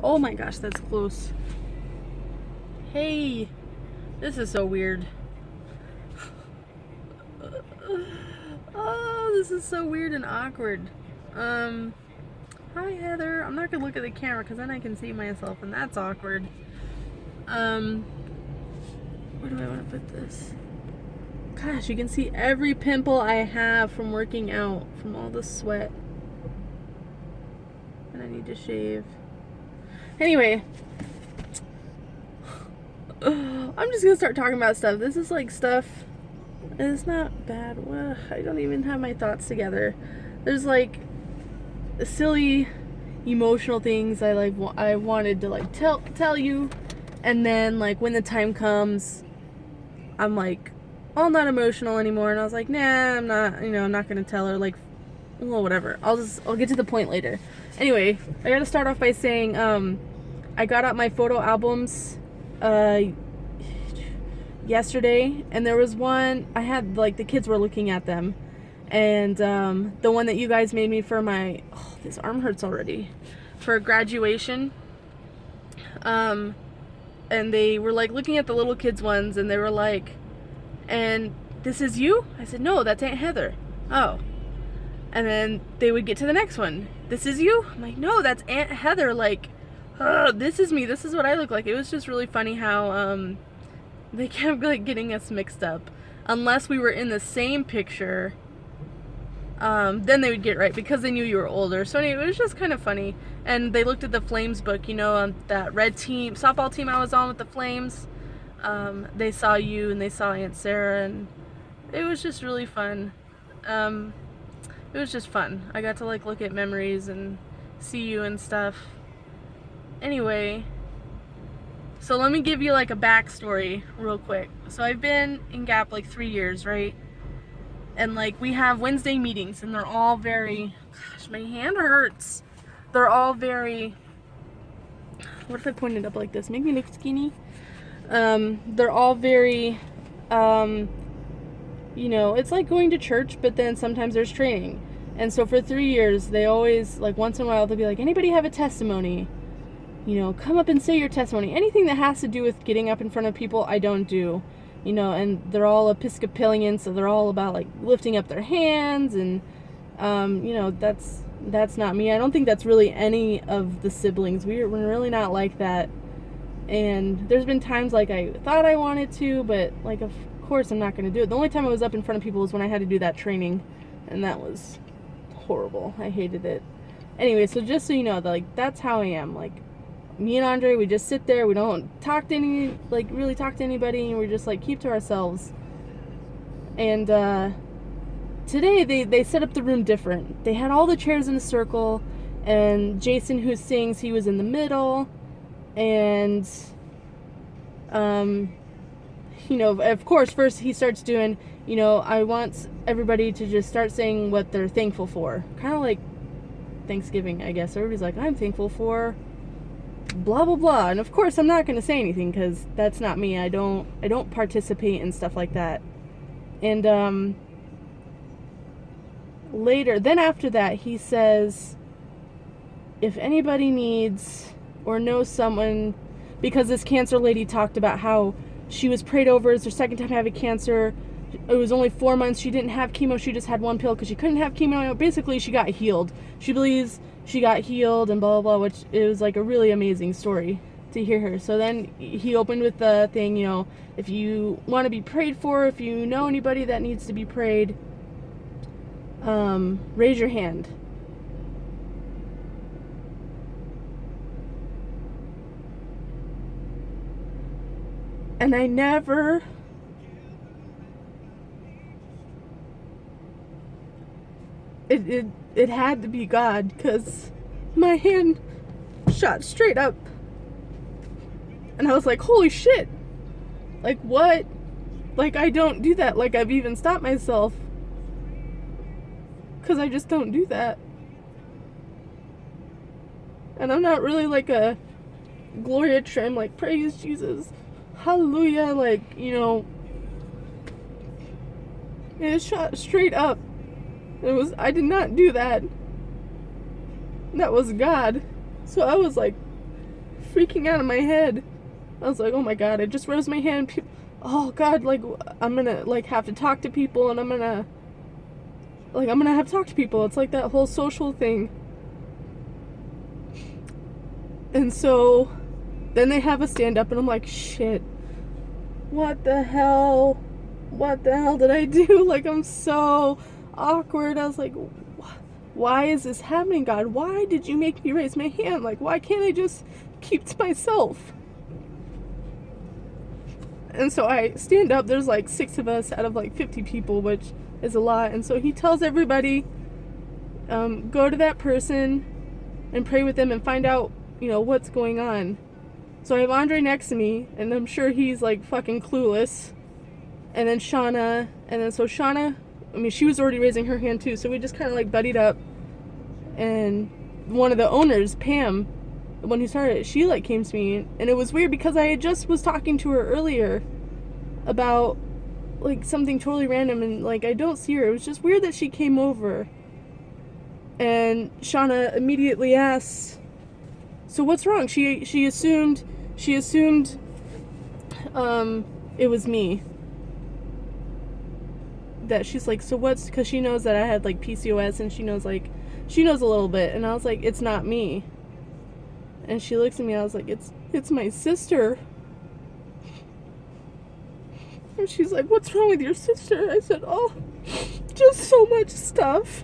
Oh my gosh, that's close. Hey, this is so weird. Oh, this is so weird and awkward. Hi Heather. I'm not gonna look at the camera because then I can see myself and that's awkward. Where do I want to put this? Gosh, you can see every pimple I have from working out, from all the sweat. And I need to shave. Anyway, I'm just gonna start talking about stuff. This is like stuff. It's not bad. Well, I don't even have my thoughts together. There's like silly, emotional things I wanted to like tell you, and then like when the time comes, I'm like all not emotional anymore, and I was like, nah, I'm not. I'm not gonna tell her. Like, well, whatever. I'll get to the point later. Anyway, I gotta start off by saying, I got out my photo albums, yesterday, and there was one I had, like, the kids were looking at them, and the one that you guys made me for my this arm hurts already, for graduation, and they were like looking at the little kids ones, and they were like, and this is you? I said, no, that's Aunt Heather. Oh. And then they would get to the next one. This is you? I'm like, no, that's Aunt Heather. Like, this is me. This is what I look like. It was just really funny how they kept like getting us mixed up. Unless we were in the same picture, then they would get right because they knew you were older. So anyway, it was just kind of funny. And they looked at the Flames book, that red team, softball team I was on with the Flames. They saw you and they saw Aunt Sarah, and it was just really fun. It was just fun. I got to like look at memories and see you and stuff. Anyway, so let me give you like a backstory real quick. So I've been in Gap like 3 years, right? And like we have Wednesday meetings, and they're all very, gosh, my hand hurts. They're all very, what if I point it up like this? Make me look skinny. They're all very, it's like going to church, but then sometimes there's training. And so for 3 years, they always, like, once in a while, they'll be like, anybody have a testimony? Come up and say your testimony. Anything that has to do with getting up in front of people, I don't do. And they're all Episcopalian, so they're all about, like, lifting up their hands, and, that's not me. I don't think that's really any of the siblings. We're really not like that. And there's been times, like, I thought I wanted to, but, like, of course I'm not going to do it. The only time I was up in front of people was when I had to do that training, and that was horrible. I hated it. Anyway, so just so you know, like, that's how I am. Like, me and Andre, we just sit there. We don't really talk to anybody, and we just, like, keep to ourselves. And today they set up the room different. They had all the chairs in a circle, and Jason, who sings, he was in the middle, and of course, first he starts doing, I want everybody to just start saying what they're thankful for. Kind of like Thanksgiving, I guess. Everybody's like, I'm thankful for blah, blah, blah. And of course, I'm not going to say anything because that's not me. I don't participate in stuff like that. And then after that, he says, if anybody needs or knows someone, because this cancer lady talked about how she was prayed over. It's her second time having cancer. It was only 4 months. She didn't have chemo. She just had one pill because she couldn't have chemo. Basically, she got healed. She believes she got healed and blah, blah, blah, which it was like a really amazing story to hear her. So then he opened with the thing, if you want to be prayed for, if you know anybody that needs to be prayed, raise your hand. And I never it had to be God, because my hand shot straight up. And I was like, holy shit. Like, what? Like, I don't do that. Like, I've even stopped myself, because I just don't do that. And I'm not really like a Gloria Trim, like, praise Jesus, hallelujah, like, it shot straight up. I did not do that. That was God. So I was like, freaking out in my head. I was like, oh my God, I just raised my hand. Oh God, like, I'm gonna, like, have to talk to people, and I'm gonna have to talk to people. It's like that whole social thing. And so then they have a stand up, and I'm like, shit, what the hell did I do? Like, I'm so awkward. I was like, why is this happening, God? Why did you make me raise my hand? Like, why can't I just keep to myself? And so I stand up. There's like 6 of us out of like 50 people, which is a lot. And so he tells everybody, go to that person and pray with them and find out, what's going on. So I have Andre next to me, and I'm sure he's like fucking clueless. And then Shauna, and then so Shauna, she was already raising her hand too, so we just kind of like buddied up. And one of the owners, Pam, the one who started it, she like came to me, and it was weird because I just was talking to her earlier about like something totally random, and like I don't see her. It was just weird that she came over. And Shauna immediately asks, so what's wrong? She assumed it was me. That she's like, so what's, because she knows that I had like PCOS, and she knows a little bit. And I was like, it's not me. And she looks at me, I was like, it's my sister. And she's like, what's wrong with your sister? I said, oh, just so much stuff.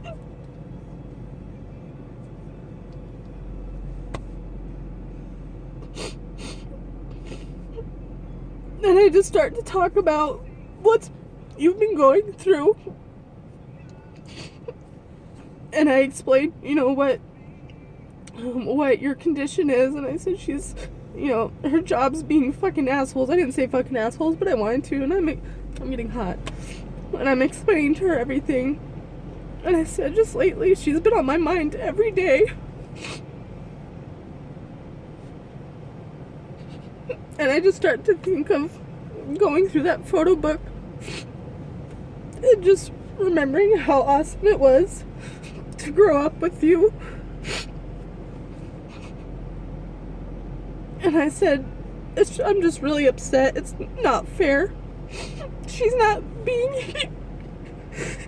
And I just start to talk about what you've been going through. And I explained, what your condition is. And I said she's, her job's being fucking assholes. I didn't say fucking assholes, but I wanted to. And I'm getting hot. And I'm explaining to her everything. And I said, just lately, she's been on my mind every day. And I just start to think of going through that photo book and just remembering how awesome it was to grow up with you. And I said, I'm just really upset. It's not fair. She's not being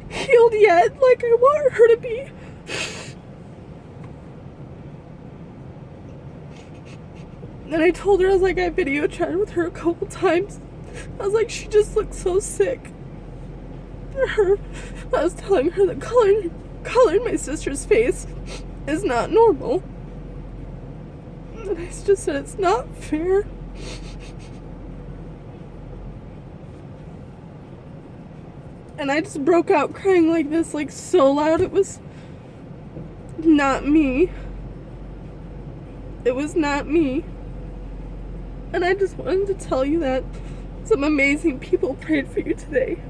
healed yet like I want her to be. And I told her, I was like, I video chatted with her a couple times. I was like, she just looks so sick. I was telling her the color in my sister's face is not normal. And I just said, it's not fair. And I just broke out crying like this, like so loud. It was not me. It was not me. And I just wanted to tell you that some amazing people prayed for you today.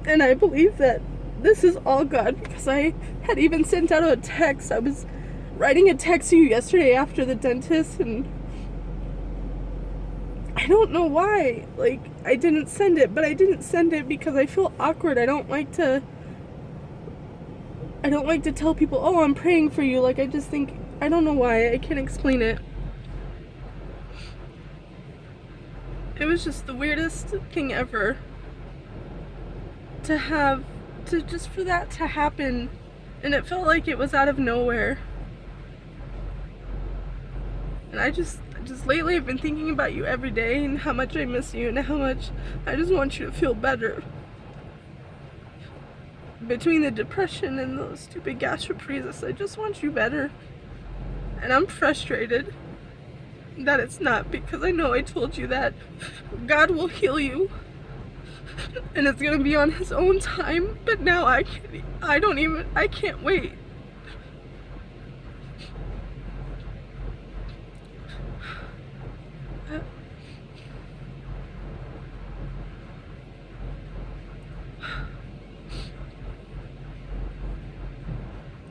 And I believe that this is all God, because I had even sent out a text. I was writing a text to you yesterday after the dentist, and I don't know why. Like, I didn't send it, but I didn't send it because I feel awkward. I don't like to tell people, oh, I'm praying for you. Like, I just think, I don't know why. I can't explain it. It was just the weirdest thing ever just for that to happen. And it felt like it was out of nowhere. And I just lately I've been thinking about you every day, and how much I miss you, and how much I just want you to feel better. Between the depression and those stupid gastroparesis, I just want you better. And I'm frustrated that it's not, because I know I told you that God will heal you and it's gonna be on his own time, but now I can't wait.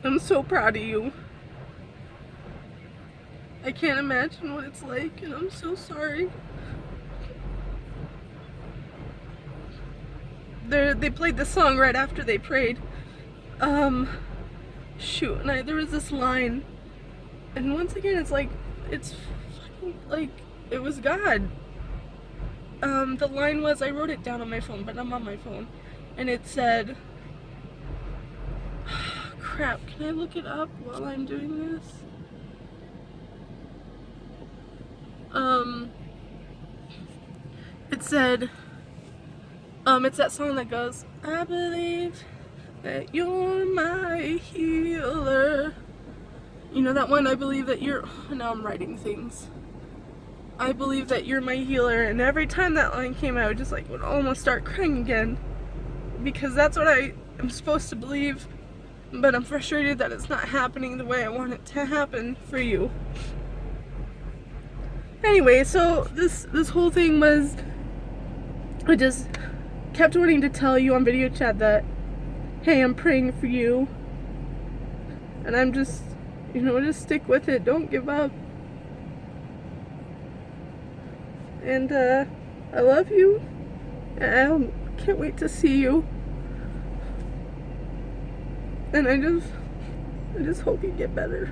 I'm so proud of you. I can't imagine what it's like, and I'm so sorry. They played the song right after they prayed. Shoot, and there was this line, and once again, it's like, it's fucking like it was God. The line was, I wrote it down on my phone, but I'm on my phone, and it said, crap, can I look it up while I'm doing this? It said, it's that song that goes, I believe that you're my healer. You know that one? I believe that you're, now I'm writing things. I believe that you're my healer, and every time that line came out, I just like would almost start crying again, because that's what I am supposed to believe, but I'm frustrated that it's not happening the way I want it to happen for you. Anyway, so this whole thing was, I just kept wanting to tell you on video chat that, hey, I'm praying for you, and I'm just, you know, just stick with it, don't give up. And I love you, and I can't wait to see you, and I just hope you get better.